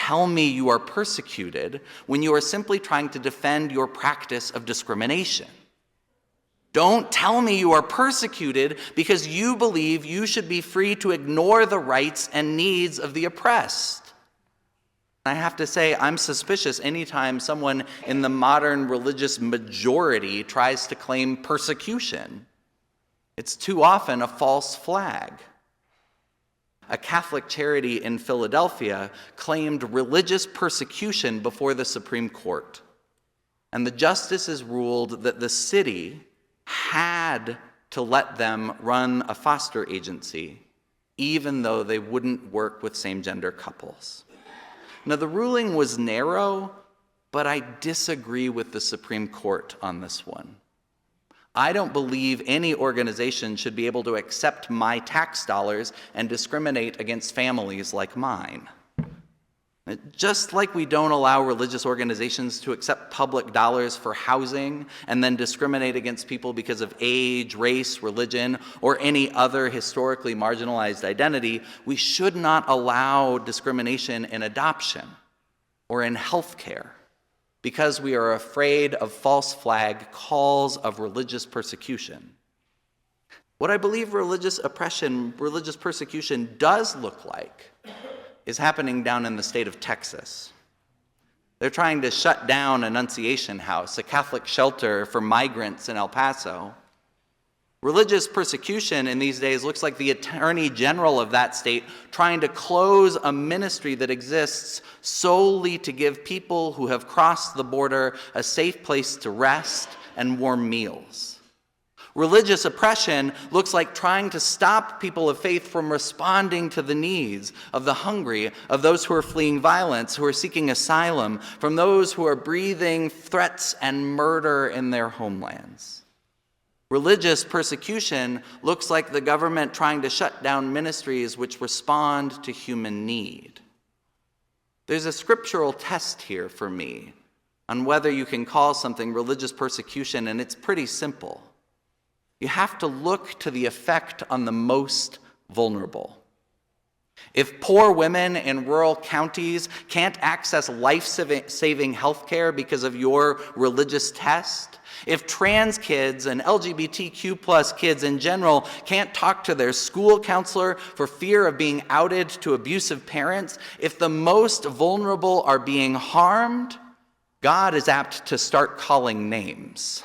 tell me you are persecuted when you are simply trying to defend your practice of discrimination. Don't tell me you are persecuted because you believe you should be free to ignore the rights and needs of the oppressed. I have to say, I'm suspicious anytime someone in the modern religious majority tries to claim persecution. It's too often a false flag. A Catholic charity in Philadelphia claimed religious persecution before the Supreme Court, and the justices ruled that the city had to let them run a foster agency, even though they wouldn't work with same-gender couples. Now, the ruling was narrow, but I disagree with the Supreme Court on this one. I don't believe any organization should be able to accept my tax dollars and discriminate against families like mine. Just like we don't allow religious organizations to accept public dollars for housing and then discriminate against people because of age, race, religion, or any other historically marginalized identity, we should not allow discrimination in adoption or in healthcare because we are afraid of false flag calls of religious persecution. What I believe religious oppression, religious persecution does look like is happening down in the state of Texas. They're trying to shut down Annunciation House, a Catholic shelter for migrants in El Paso. Religious persecution in these days looks like the Attorney General of that state trying to close a ministry that exists solely to give people who have crossed the border a safe place to rest and warm meals. Religious oppression looks like trying to stop people of faith from responding to the needs of the hungry, of those who are fleeing violence, who are seeking asylum, from those who are breathing threats and murder in their homelands. Religious persecution looks like the government trying to shut down ministries which respond to human need. There's a scriptural test here for me on whether you can call something religious persecution, and it's pretty simple. You have to look to the effect on the most vulnerable. If poor women in rural counties can't access life-saving health care because of your religious test, if trans kids and LGBTQ plus kids in general can't talk to their school counselor for fear of being outed to abusive parents, if the most vulnerable are being harmed, God is apt to start calling names.